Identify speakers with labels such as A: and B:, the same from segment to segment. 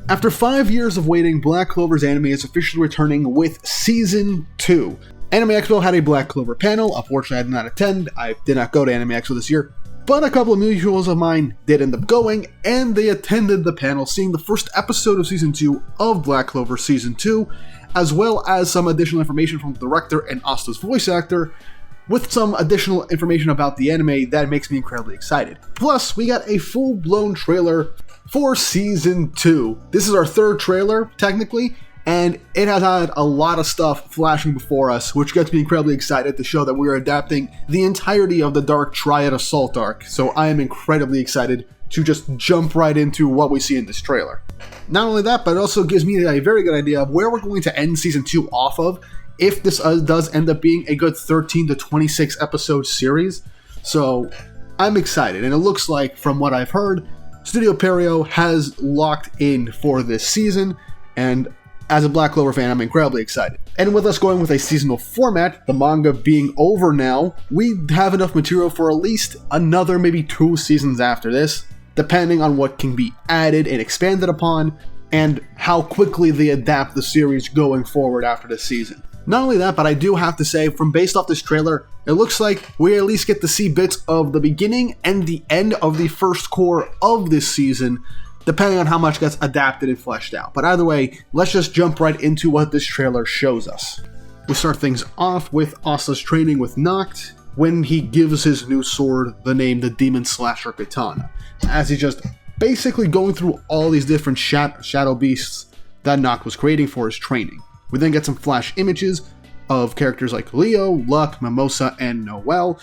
A: After 5 years of waiting, Black Clover's anime is officially returning with Season 2. Anime Expo had a Black Clover panel. Unfortunately, I did not attend. I did not go to Anime Expo this year. But a couple of mutuals of mine did end up going, and they attended the panel, seeing the first episode of Season 2 of Black Clover Season 2, as well as some additional information from the director and Asta's voice actor, with some additional information about the anime that makes me incredibly excited. Plus, we got a full-blown trailer for Season 2. This is our third trailer, technically, and it has had a lot of stuff flashing before us, which gets me incredibly excited to show that we are adapting the entirety of the Dark Triad Assault arc, so I am incredibly excited to just jump right into what we see in this trailer. Not only that, but it also gives me a very good idea of where we're going to end Season 2 off of, if this does end up being a good 13 to 26 episode series. So I'm excited, and it looks like, from what I've heard, Studio Perio has locked in for this season, and as a Black Clover fan, I'm incredibly excited. And with us going with a seasonal format, the manga being over now, we have enough material for at least another maybe 2 seasons after this, depending on what can be added and expanded upon, and how quickly they adapt the series going forward after this season. Not only that, but I do have to say, from based off this trailer, it looks like we at least get to see bits of the beginning and the end of the first core of this season, depending on how much gets adapted and fleshed out. But either way, let's just jump right into what this trailer shows us. We start things off with Asta's training with Nacht, when he gives his new sword the name the Demon Slasher Katana, as he's just basically going through all these different shadow beasts that Nacht was creating for his training. We then get some flash images of characters like Leo, Luck, Mimosa, and Noelle,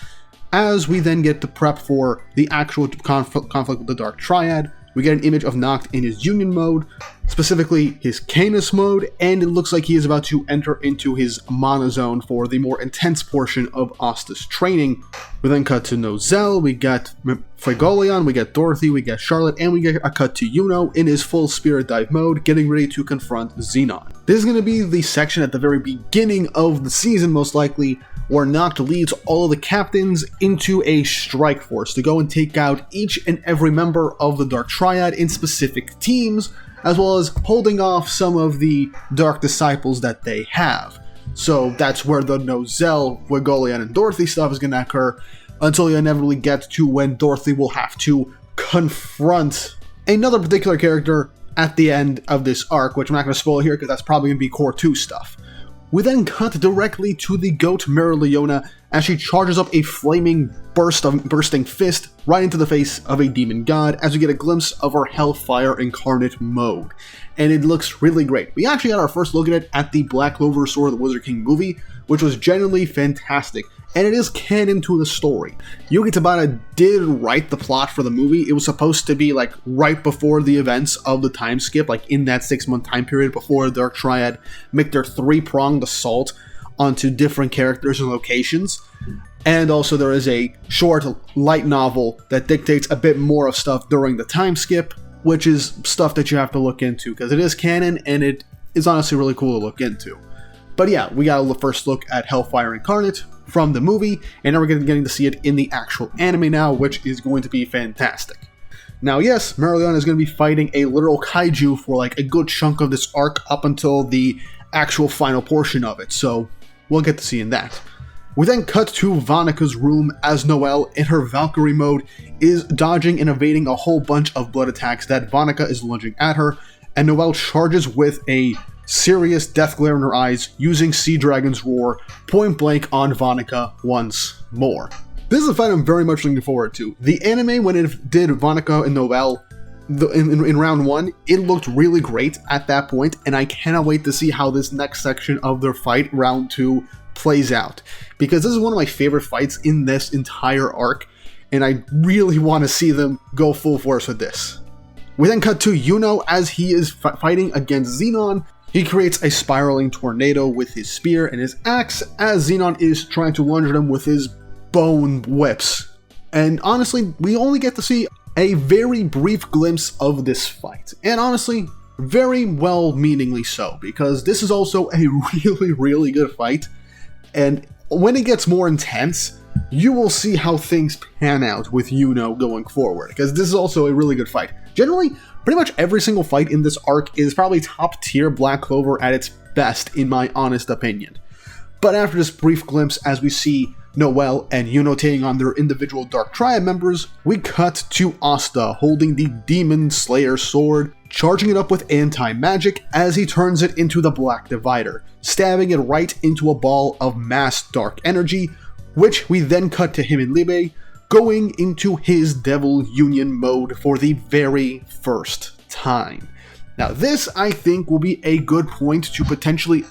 A: as we then get to prep for the actual conflict with the Dark Triad. We get an image of Nacht in his Union mode, specifically his Canis mode, and it looks like he is about to enter into his Mana Zone for the more intense portion of Asta's training. We then cut to Noelle, we get Mereoleona, we get Dorothy, we get Charlotte, and we get a cut to Yuno in his full Spirit Dive mode, getting ready to confront Xenon. This is going to be the section at the very beginning of the season, most likely, where Nacht leads all of the captains into a strike force to go and take out each and every member of the Dark Triad in specific teams, as well as holding off some of the Dark Disciples that they have. So that's where the Noelle, Mereoleona, and Dorothy stuff is going to occur, until you inevitably get to when Dorothy will have to confront another particular character at the end of this arc, which I'm not going to spoil here because that's probably going to be Core 2 stuff. We then cut directly to the goat Mereoleona as she charges up a flaming bursting fist right into the face of a demon god, as we get a glimpse of her Hellfire Incarnate mode. And it looks really great. We actually got our first look at it at the Black Clover Sword of the Wizard King movie, which was genuinely fantastic. And it is canon to the story. Yuki Tabata did write the plot for the movie. It was supposed to be like right before the events of the time skip, like in that 6-month time period before the Dark Triad make their 3-pronged assault onto different characters and locations. And also there is a short light novel that dictates a bit more of stuff during the time skip, which is stuff that you have to look into because it is canon and it is honestly really cool to look into. But yeah, we got a first look at Hellfire Incarnate from the movie, and now we're getting to see it in the actual anime now, which is going to be fantastic. Now yes, Mereoleona is going to be fighting a literal kaiju for like a good chunk of this arc up until the actual final portion of it, so we'll get to seeing that. We then cut to Vaneka's room as Noelle, in her Valkyrie mode, is dodging and evading a whole bunch of blood attacks that Vaneka is lunging at her, and Noelle charges with a serious death glare in her eyes, using Sea Dragon's Roar point blank on Vaneka once more. This is a fight I'm very much looking forward to. The anime, when it did Vaneka and Noelle in round 1, it looked really great at that point, and I cannot wait to see how this next section of their fight, round 2, plays out. Because this is one of my favorite fights in this entire arc, and I really want to see them go full force with this. We then cut to Yuno as he is fighting against Xenon. He creates a spiraling tornado with his spear and his axe as Xenon is trying to lunge at him with his bone whips. And honestly, we only get to see a very brief glimpse of this fight. And honestly, very well meaningly so, because this is also a really, really good fight. And when it gets more intense, you will see how things pan out with Yuno going forward, because this is also a really good fight. Generally, Pretty much every single fight in this arc is probably top tier Black Clover at its best, in my honest opinion. But after this brief glimpse as we see Noelle and Yuno taking on their individual Dark Triad members, we cut to Asta holding the Demon Slayer sword, charging it up with anti-magic as he turns it into the Black Divider, stabbing it right into a ball of mass dark energy, which we then cut to him and Libe going into his Devil Union mode for the very first time. Now this, I think, will be a good point to potentially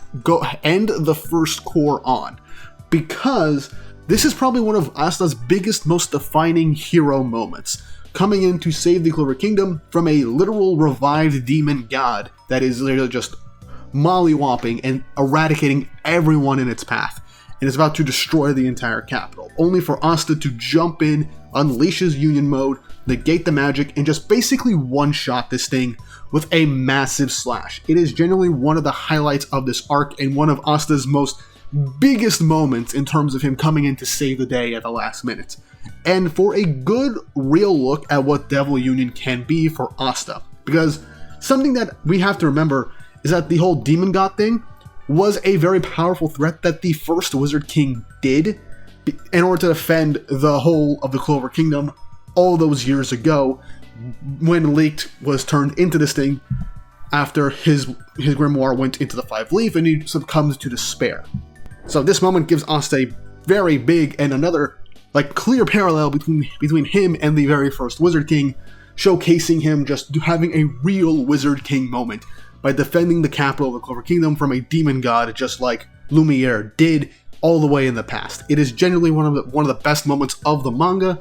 A: end the first core on, because this is probably one of Asta's biggest, most defining hero moments, coming in to save the Clover Kingdom from a literal revived demon god that is literally just mollywopping and eradicating everyone in its path, and is about to destroy the entire capital, only for Asta to jump in, unleash his Union mode, negate the magic, and just basically one-shot this thing with a massive slash. It is genuinely one of the highlights of this arc and one of Asta's biggest moments in terms of him coming in to save the day at the last minute. And for a good, real look at what Devil Union can be for Asta. Because something that we have to remember is that the whole Demon God thing was a very powerful threat that the first Wizard King did in order to defend the whole of the Clover Kingdom all those years ago, when Leaked was turned into this thing after his grimoire went into the Five Leaf and he succumbs to despair. So this moment gives Asta a very big and another clear parallel between him and the very first Wizard King, showcasing him just having a real Wizard King moment by defending the capital of the Clover Kingdom from a demon god, just like Lumiere did all the way in the past. It is genuinely one of the best moments of the manga,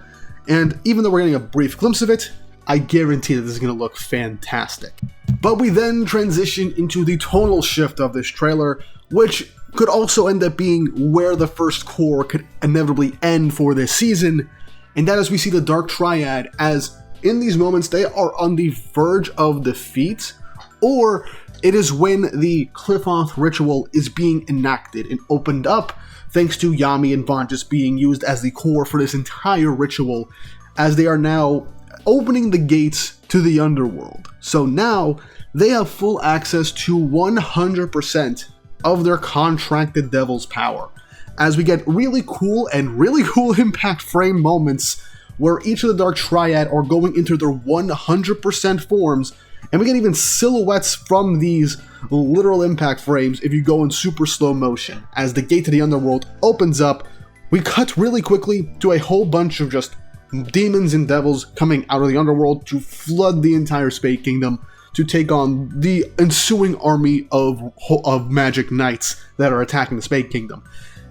A: and even though we're getting a brief glimpse of it, I guarantee that this is going to look fantastic. But we then transition into the tonal shift of this trailer, which could also end up being where the first core could inevitably end for this season, and that is we see the Dark Triad as, in these moments, they are on the verge of defeat, or it is when the Qliphoth ritual is being enacted and opened up, thanks to Yami and Vaughn just being used as the core for this entire ritual, as they are now opening the gates to the underworld. So now they have full access to 100% of their contracted devil's power, as we get really cool impact frame moments where each of the Dark Triad are going into their 100% forms, and we get even silhouettes from these literal impact frames if you go in super slow motion. As the gate to the underworld opens up, we cut really quickly to a whole bunch of just demons and devils coming out of the underworld to flood the entire Spade Kingdom to take on the ensuing army of magic knights that are attacking the Spade Kingdom.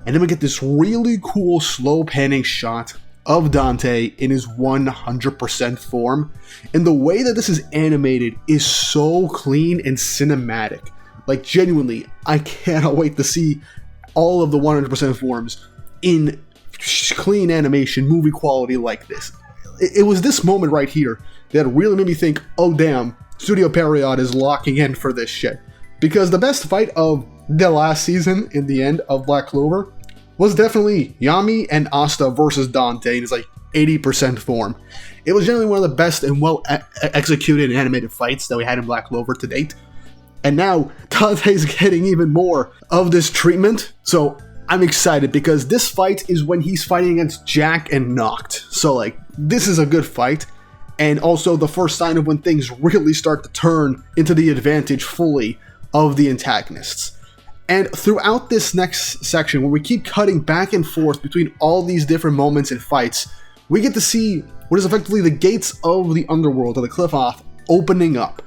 A: And then we get this really cool slow panning shot of Dante in his 100% form, and the way that this is animated is so clean and cinematic. Like, genuinely, I cannot wait to see all of the 100% forms in clean animation, movie quality like this. It was this moment right here that really made me think, oh damn, Studio Period is locking in for this shit. Because the best fight of the last season in the end of Black Clover was definitely Yami and Asta versus Dante in his 80% form. It was generally one of the best and well executed and animated fights that we had in Black Clover to date. And now Dante's getting even more of this treatment, so I'm excited because this fight is when he's fighting against Jack and Nacht. So this is a good fight, and also the first sign of when things really start to turn into the advantage fully of the antagonists. And throughout this next section, where we keep cutting back and forth between all these different moments and fights, we get to see what is effectively the gates of the underworld, of the Qliphoth, opening up.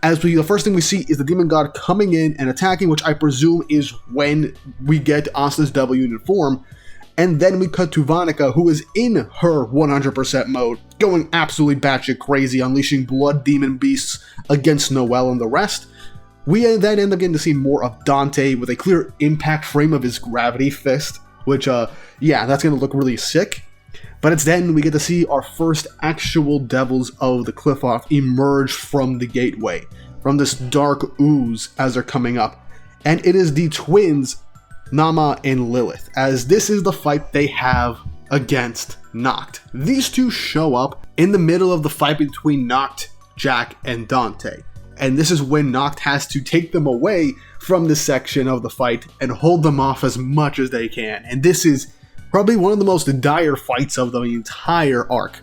A: As the first thing we see is the demon god coming in and attacking, which I presume is when we get Asta's Devil Union form. And then we cut to Vanica, who is in her 100% mode, going absolutely batshit crazy, unleashing blood demon beasts against Noelle and the rest. We then end up getting to see more of Dante with a clear impact frame of his gravity fist, which, yeah, that's going to look really sick. But it's then we get to see our first actual devils of the Qliphoth emerge from the gateway, from this dark ooze as they're coming up. And it is the twins, Nama and Lilith, as this is the fight they have against Nacht. These two show up in the middle of the fight between Nacht, Jack, and Dante. And this is when Nacht has to take them away from this section of the fight and hold them off as much as they can. And this is probably one of the most dire fights of the entire arc.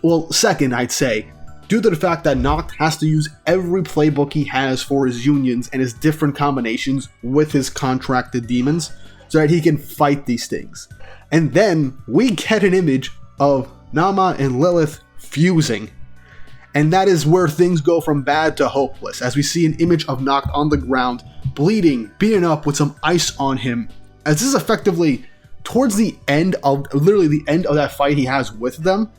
A: Well, second, I'd say, due to the fact that Nacht has to use every playbook he has for his unions and his different combinations with his contracted demons so that he can fight these things. And then we get an image of Nama and Lilith fusing. And that is where things go from bad to hopeless, as we see an image of Nacht on the ground, bleeding, beaten up with some ice on him, as this is effectively towards the end of, literally the end of that fight he has with them,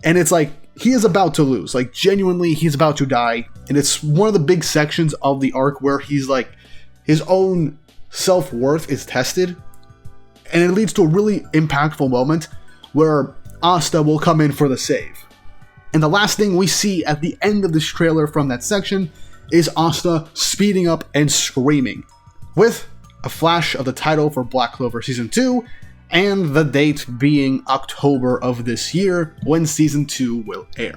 A: and it's like, he is about to lose, like genuinely he's about to die, and it's one of the big sections of the arc where he's like, his own self-worth is tested, and it leads to a really impactful moment where Asta will come in for the save. And the last thing we see at the end of this trailer from that section is Asta speeding up and screaming, with a flash of the title for Black Clover Season 2, and the date being October of this year when Season 2 will air.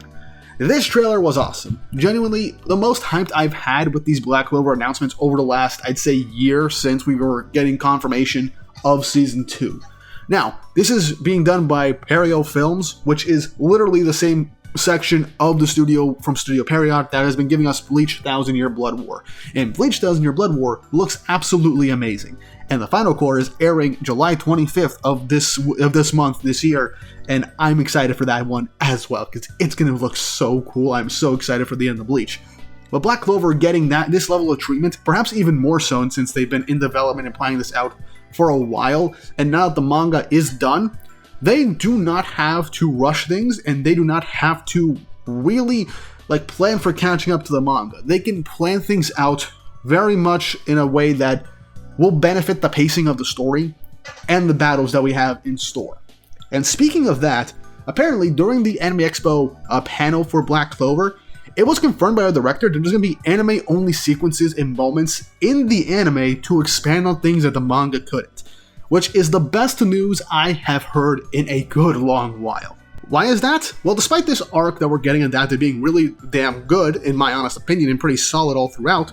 A: This trailer was awesome. Genuinely, the most hyped I've had with these Black Clover announcements over the last, I'd say, year since we were getting confirmation of Season 2. Now, this is being done by Perio Films, which is literally the same section of the studio from Studio Period that has been giving us Bleach 1000 Year Blood War. And Bleach 1000 Year Blood War looks absolutely amazing. And the final core is airing July 25th of this month, this year, and I'm excited for that one as well, because it's going to look so cool. I'm so excited for the end of Bleach. But Black Clover getting this level of treatment, perhaps even more so since they've been in development and planning this out for a while, and now that the manga is done, they do not have to rush things, and they do not have to really plan for catching up to the manga. They can plan things out very much in a way that will benefit the pacing of the story and the battles that we have in store. And speaking of that, apparently during the Anime Expo panel for Black Clover, it was confirmed by our director that there's going to be anime-only sequences and moments in the anime to expand on things that the manga couldn't, which is the best news I have heard in a good long while. Why is that? Well, despite this arc that we're getting adapted being really damn good, in my honest opinion, and pretty solid all throughout,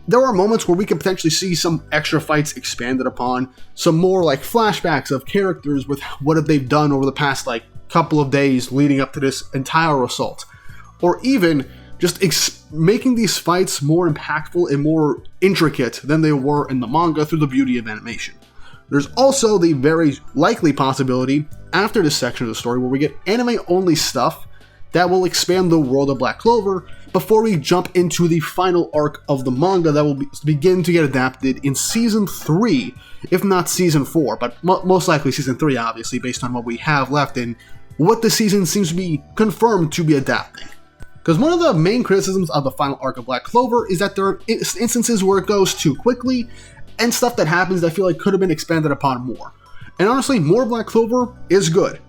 A: there are moments where we can potentially see some extra fights expanded upon, some more flashbacks of characters with what have they've done over the past couple of days leading up to this entire assault. Or even just making these fights more impactful and more intricate than they were in the manga through the beauty of animation. There's also the very likely possibility after this section of the story where we get anime-only stuff that will expand the world of Black Clover before we jump into the final arc of the manga that will begin to get adapted in Season 3, if not Season 4, but most likely Season 3, obviously, based on what we have left and what the season seems to be confirmed to be adapting. Because one of the main criticisms of the final arc of Black Clover is that there are instances where it goes too quickly, and stuff that happens that I feel like could have been expanded upon more. And honestly, more Black Clover is good.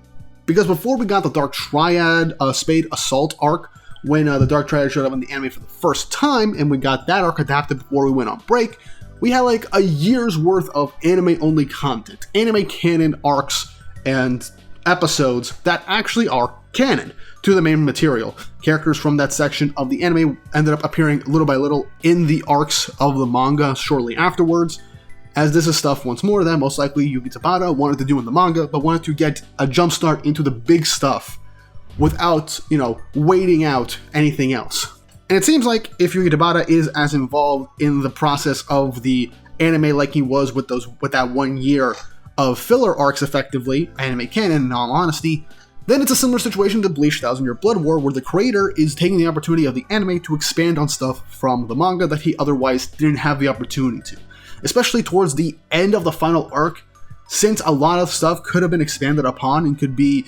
A: Because before we got the Dark Triad Spade Assault arc, when the Dark Triad showed up in the anime for the first time, and we got that arc adapted before we went on break, we had a year's worth of anime-only content. Anime canon arcs and episodes that actually are canon to the main material. Characters from that section of the anime ended up appearing little by little in the arcs of the manga shortly afterwards, as this is stuff once more that most likely Yuki Tabata wanted to do in the manga, but wanted to get a jumpstart into the big stuff without, waiting out anything else. And it seems like if Yuki Tabata is as involved in the process of the anime like he was with that 1 year of filler arcs effectively, anime canon in all honesty, then it's a similar situation to Bleach 1000 Year Blood War, where the creator is taking the opportunity of the anime to expand on stuff from the manga that he otherwise didn't have the opportunity to. Especially towards the end of the final arc, since a lot of stuff could have been expanded upon and could be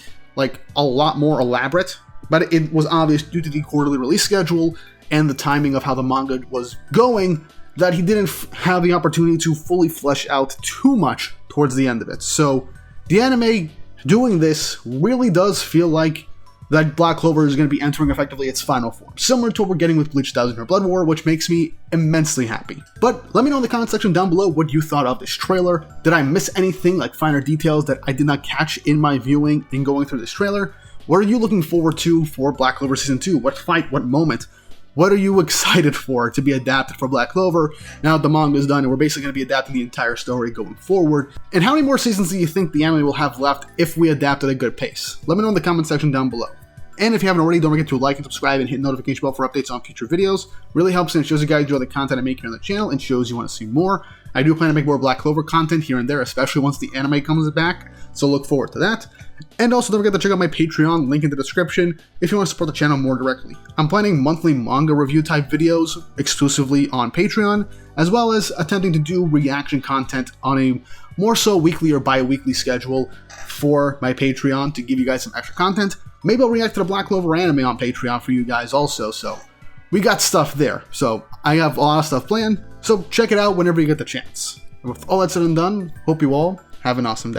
A: a lot more elaborate, but it was obvious due to the quarterly release schedule and the timing of how the manga was going that he didn't have the opportunity to fully flesh out too much towards the end of it. So the anime doing this really does feel like that Black Clover is going to be entering effectively its final form, similar to what we're getting with Bleach 1000 Year Blood War, which makes me immensely happy. But let me know in the comment section down below what you thought of this trailer. Did I miss anything, finer details that I did not catch in my viewing in going through this trailer? What are you looking forward to for Black Clover Season 2? What fight? What moment? What are you excited for to be adapted for Black Clover now that the manga is done and we're basically going to be adapting the entire story going forward? And how many more seasons do you think the anime will have left if we adapt at a good pace? Let me know in the comment section down below. And if you haven't already, don't forget to like and subscribe and hit the notification bell for updates on future videos. Really helps and it shows you guys enjoy the content I make here on the channel and shows you want to see more. I do plan to make more Black Clover content here and there, especially once the anime comes back, so look forward to that. And also don't forget to check out my Patreon, link in the description, if you want to support the channel more directly. I'm planning monthly manga review type videos exclusively on Patreon, as well as attempting to do reaction content on a more so weekly or bi-weekly schedule for my Patreon to give you guys some extra content. Maybe I'll react to the Black Clover anime on Patreon for you guys also, so we got stuff there. So I have a lot of stuff planned, so check it out whenever you get the chance. And with all that said and done, hope you all have an awesome day.